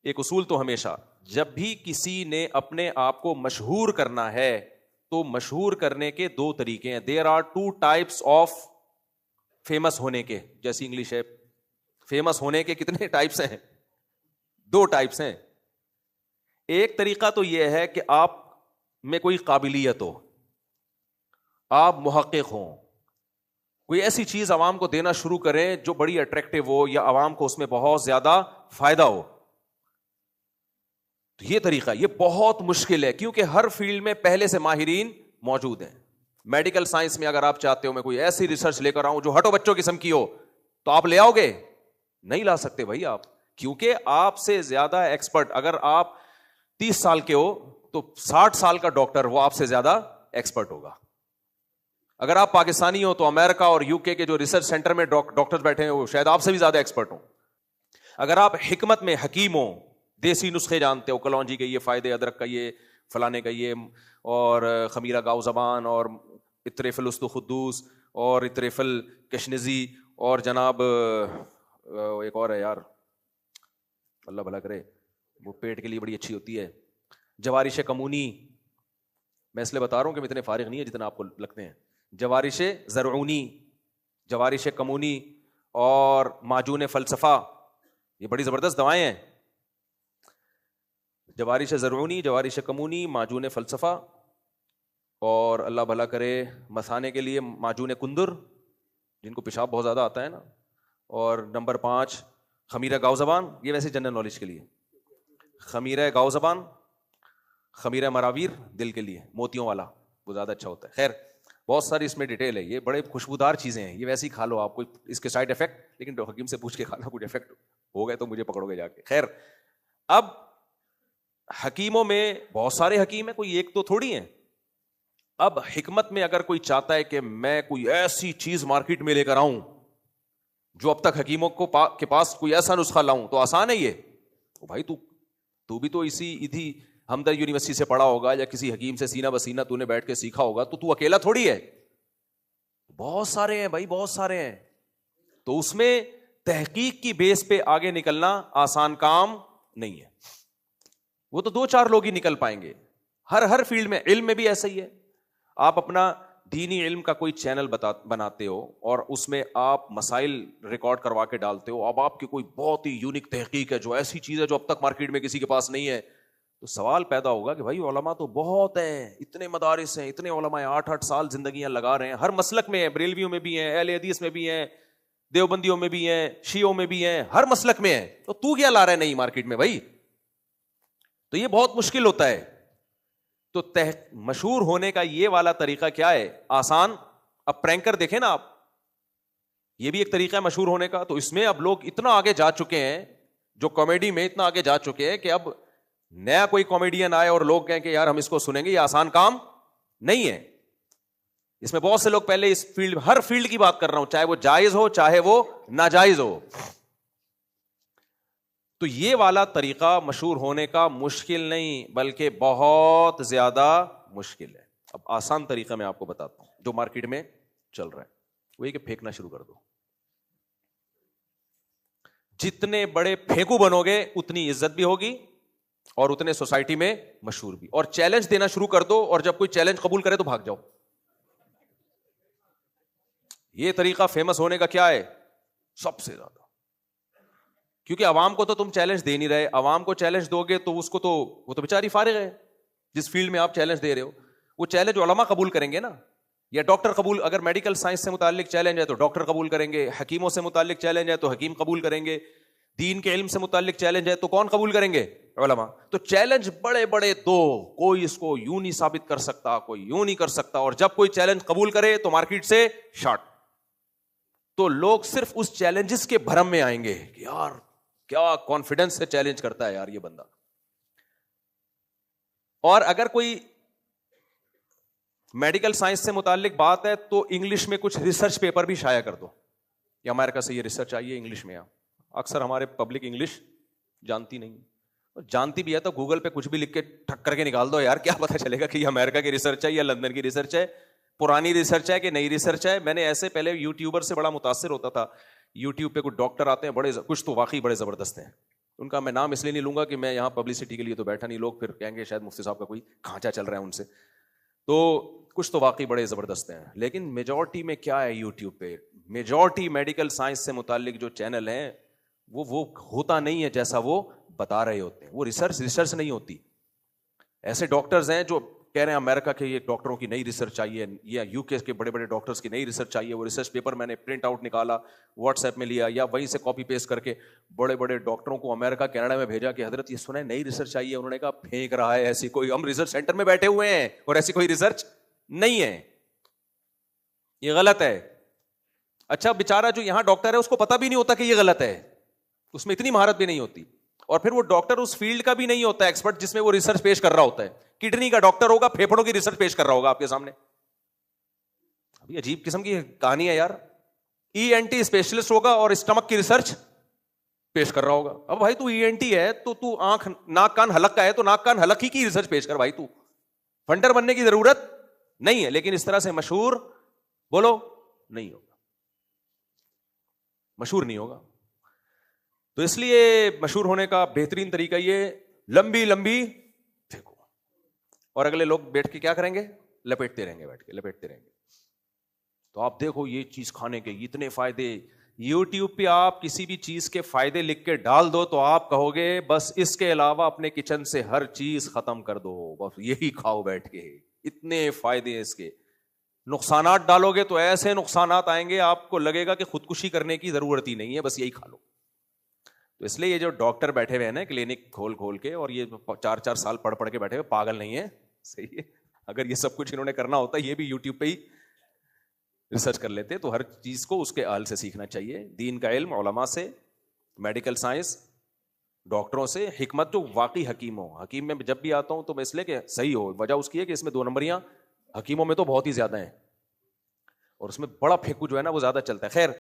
ایک اصول تو ہمیشہ جب بھی کسی نے اپنے آپ کو مشہور کرنا ہے تو مشہور کرنے کے دو طریقے ہیں. There are two types of famous ہونے کے. جیسی انگلش ہے, فیمس ہونے کے کتنے ٹائپس ہیں؟ دو ٹائپس ہیں. ایک طریقہ تو یہ ہے کہ آپ میں کوئی قابلیت ہو, آپ محقق ہوں, کوئی ایسی چیز عوام کو دینا شروع کریں جو بڑی اٹریکٹیو ہو یا عوام کو اس میں بہت زیادہ فائدہ ہو. تو یہ طریقہ یہ بہت مشکل ہے کیونکہ ہر فیلڈ میں پہلے سے ماہرین موجود ہیں. میڈیکل سائنس میں اگر آپ چاہتے ہو میں کوئی ایسی ریسرچ لے کر آؤں جو ہٹو بچوں قسم کی ہو تو آپ لے آؤ گے؟ نہیں لا سکتے بھائی آپ, کیونکہ آپ سے زیادہ ایکسپرٹ, اگر آپ 30 سال کے ہو تو 60 سال کا ڈاکٹر وہ آپ سے زیادہ ایکسپرٹ ہوگا. اگر آپ پاکستانی ہو تو امریکہ اور یو کے جو ریسرچ سینٹر میں ڈاکٹر بیٹھے ہیں وہ شاید آپ سے بھی زیادہ ایکسپرٹ ہوں. اگر آپ حکمت میں حکیم ہو, دیسی نسخے جانتے ہو, کلونجی کا یہ فائدے, ادرک کا یہ, فلانے کا یہ, اور خمیرہ گاؤ زبان, اور عطر فلسط خدوس, اور عطر فل کشنزی, اور جناب ایک اور ہے یار, اللہ بھلا کرے, وہ پیٹ کے لیے بڑی اچھی ہوتی ہے, جوارش کمونی. میں اس لیے بتا رہا ہوں کہ اتنے فارغ نہیں ہے جتنا آپ کو لگتے ہیں. جوارش زرعونی, جوارش کمونی, اور معجون فلسفہ, یہ بڑی زبردست دوائیں ہیں. جوارش زرعونی, جوارش کمونی, معجون فلسفہ, اور اللہ بھلا کرے مثانے کے لیے معجون کندر جن کو پیشاب بہت زیادہ آتا ہے نا, اور نمبر 5 خمیرہ گاؤ زبان. یہ ویسے جنرل نالج کے لیے, خمیرہ گاؤ زبان, خمیرہ مراویر دل کے لیے, موتیوں والا وہ زیادہ اچھا ہوتا ہے. خیر بہت ساری اس میں ڈیٹیل ہے, یہ بڑے خوشبودار چیزیں ہیں, یہ ویسے ہی کھا لو آپ, کوئی اس کے سائڈ افیکٹ, لیکن حکیم سے پوچھ کے کھانا, کچھ افیکٹ ہو گئے تو مجھے پکڑو گے جا کے. خیر اب حکیموں میں بہت سارے حکیم ہیں, کوئی ایک تو تھوڑی ہیں. اب حکمت میں اگر کوئی چاہتا ہے کہ میں کوئی ایسی چیز مارکیٹ میں لے کر آؤں جو اب تک حکیموں کو کے پاس کوئی ایسا نسخہ لاؤں, تو آسان ہے یہ. بھائی تو بھی تو اسی ہمدرد یونیورسٹی سے پڑھا ہوگا یا کسی حکیم سے سینہ بسینہ تو نے بیٹھ کے سیکھا ہوگا, تو اکیلا تھوڑی ہے, بہت سارے ہیں بھائی, بہت سارے ہیں. تو اس میں تحقیق کی بیس پہ آگے نکلنا آسان کام نہیں ہے. وہ تو 2-4 لوگ ہی نکل پائیں گے ہر فیلڈ میں. علم میں بھی ایسا ہی ہے. آپ اپنا دینی علم کا کوئی چینل بناتے ہو اور اس میں آپ مسائل ریکارڈ کروا کے ڈالتے ہو, اب آپ کی کوئی بہت ہی یونک تحقیق ہے جو ایسی چیز ہے جو اب تک مارکیٹ میں کسی کے پاس نہیں ہے, تو سوال پیدا ہوگا کہ بھائی علماء تو بہت ہیں, اتنے مدارس ہیں, اتنے علماء 8-8 سال زندگیاں لگا رہے ہیں, ہر مسلک میں ہیں, بریلویوں میں بھی ہیں, اہل حدیث میں بھی ہیں, دیوبندیوں میں بھی ہیں, شیعوں میں بھی ہیں, ہر مسلک میں ہیں, تو کیا لا رہا ہے نہیں مارکیٹ میں بھائی؟ تو یہ بہت مشکل ہوتا ہے. تو مشہور ہونے کا یہ والا طریقہ کیا ہے؟ آسان. اب پرینکر دیکھیں نا آپ, یہ بھی ایک طریقہ ہے مشہور ہونے کا. تو اس میں اب لوگ اتنا آگے جا چکے ہیں, جو کامیڈی میں اتنا آگے جا چکے ہیں کہ اب نیا کوئی کامیڈین آئے اور لوگ کہیں کہ یار ہم اس کو سنیں گے, یہ آسان کام نہیں ہے. اس میں بہت سے لوگ پہلے اس فیلڈ, ہر فیلڈ کی بات کر رہا ہوں, چاہے وہ جائز ہو چاہے وہ ناجائز ہو. تو یہ والا طریقہ مشہور ہونے کا مشکل نہیں بلکہ بہت زیادہ مشکل ہے. اب آسان طریقہ میں آپ کو بتاتا ہوں جو مارکیٹ میں چل رہا ہے, وہ یہ کہ پھینکنا شروع کر دو. جتنے بڑے پھینکو بنو گے اتنی عزت بھی ہوگی اور اتنے سوسائٹی میں مشہور بھی. اور چیلنج دینا شروع کر دو, اور جب کوئی چیلنج قبول کرے تو بھاگ جاؤ. یہ طریقہ فیمس ہونے کا کیا ہے سب سے زیادہ, کیونکہ عوام کو تو تم چیلنج دے نہیں رہے. عوام کو چیلنج دو گے تو اس کو تو وہ تو بیچاری فارغ ہے. جس فیلڈ میں آپ چیلنج دے رہے ہو وہ چیلنج علماء قبول کریں گے نا, یا ڈاکٹر قبول, اگر میڈیکل سائنس سے متعلق چیلنج ہے تو ڈاکٹر قبول کریں گے, حکیموں سے متعلق چیلنج ہے تو حکیم قبول کریں گے, دین کے علم سے متعلق چیلنج ہے تو کون قبول کریں گے؟ علماء. تو چیلنج بڑے بڑے دو, کوئی اس کو یوں نہیں ثابت کر سکتا, کوئی یوں نہیں کر سکتا, اور جب کوئی چیلنج قبول کرے تو مارکیٹ سے شارٹ. تو لوگ صرف اس چیلنجز کے بھرم میں آئیں گے کہ یار کیا کانفیڈنس سے چیلنج کرتا ہے یار یہ بندہ. اور اگر کوئی میڈیکل سائنس سے متعلق بات ہے تو انگلش میں کچھ ریسرچ پیپر بھی شائع کر دو, یا امریکہ سے یہ ریسرچ آئی ہے انگلش میں. اکثر ہمارے پبلک انگلش جانتی نہیں, جانتی بھی ہے تو گوگل پہ کچھ بھی لکھ کے ٹھک کر کے نکال دو, یار کیا پتہ چلے گا کہ یہ امریکہ کی ریسرچ ہے یا لندن کی ریسرچ ہے, پرانی ریسرچ ہے کہ نئی ریسرچ ہے. میں نے ایسے پہلے یوٹیوبر سے بڑا متاثر ہوتا تھا, یوٹیوب پہ کچھ ڈاکٹر آتے ہیں بڑے, کچھ تو واقعی بڑے زبردست ہیں, ان کا میں نام اس لیے نہیں لوں گا کہ میں یہاں پبلسٹی کے لیے تو بیٹھا نہیں, لوگ پھر کہیں گے شاید مفتی صاحب کا کوئی کھانچا چل رہا ہے ان سے. تو کچھ تو واقعی بڑے زبردست ہیں, لیکن میجورٹی میں کیا ہے یوٹیوب پہ, میجورٹی میڈیکل سائنس سے متعلق جو چینل ہیں وہ ہوتا نہیں ہے جیسا وہ بتا رہے ہوتے ہیں. وہ ریسرچ نہیں ہوتی. ایسے ڈاکٹرز ہیں جو کہہ رہے ہیں امریکہ کے یہ ڈاکٹروں کی نئی ریسرچ چاہیے, یا یو کے کے بڑے بڑے ڈاکٹرز کی نئی ریسرچ چاہیے. وہ ریسرچ پیپر میں نے پرنٹ آؤٹ نکالا, واٹس ایپ میں لیا, یا وہیں سے کاپی پیسٹ کر کے بڑے بڑے ڈاکٹروں کو امریکہ کینیڈا میں بھیجا کہ حضرت یہ سنیں نئی ریسرچ چاہیے. انہوں نے کہا پھینک رہا ہے ایسی کوئی, ہم ریسرچ سینٹر میں بیٹھے ہوئے ہیں اور ایسی کوئی ریسرچ نہیں ہے, یہ غلط ہے. اچھا بیچارہ جو یہاں ڈاکٹر ہے اس کو پتا بھی نہیں ہوتا کہ یہ غلط ہے, اس میں اتنی مہارت بھی نہیں ہوتی, اور پھر وہ ڈاکٹر اس فیلڈ کا بھی نہیں ہوتا ایکسپرٹ جس میں وہ ریسرچ پیش کر رہا ہوتا ہے. کڈنی کا ڈاکٹر ہوگا, پھیپھڑوں کی ریسرچ پیش کر رہا ہوگا آپ کے سامنے. ابھی عجیب قسم کی کہانی ہے یار. ای این ٹی اسپیشلسٹ ہوگا اور اسٹمک کی ریسرچ پیش کر رہا ہوگا. اب بھائی تو ای این ٹی ہے تو آنکھ ناک کان حلق کا ہے تو ناک کان حلق ہی کی ریسرچ پیش کر بھائی, تو فنڈر بننے کی ضرورت نہیں ہے. لیکن اس طرح سے مشہور بولو نہیں ہوگا, مشہور نہیں ہوگا. تو اس لیے مشہور ہونے کا بہترین طریقہ یہ لمبی لمبی پھینکو, اور اگلے لوگ بیٹھ کے کیا کریں گے, لپیٹتے رہیں گے, بیٹھ کے لپیٹتے رہیں گے. تو آپ دیکھو یہ چیز کھانے کے اتنے فائدے. یوٹیوب پہ آپ کسی بھی چیز کے فائدے لکھ کے ڈال دو تو آپ کہو گے بس اس کے علاوہ اپنے کچن سے ہر چیز ختم کر دو, بس یہی کھاؤ بیٹھ کے, اتنے فائدے ہیں اس کے. نقصانات ڈالو گے تو ایسے نقصانات آئیں گے آپ کو لگے گا کہ خودکشی کرنے کی ضرورت ہی نہیں ہے, بس یہی کھا لو. تو اس لیے یہ جو ڈاکٹر بیٹھے ہوئے ہیں نا کلینک کھول کے, اور یہ 4 سال پڑھ کے بیٹھے ہوئے, پاگل نہیں ہے, صحیح ہے. اگر یہ سب کچھ انہوں نے کرنا ہوتا یہ بھی یوٹیوب پہ ہی ریسرچ کر لیتے. تو ہر چیز کو اس کے اہل سے سیکھنا چاہیے, دین کا علم علماء سے, میڈیکل سائنس ڈاکٹروں سے, حکمت جو واقعی حکیم ہو. حکیم میں جب بھی آتا ہوں تو میں اس لیے کہ صحیح ہو, وجہ اس کی ہے کہ اس میں 2 نمبریاں حکیموں میں تو بہت ہی زیادہ ہیں, اور اس میں بڑا پھینکو جو ہے نا وہ زیادہ چلتا ہے. خیر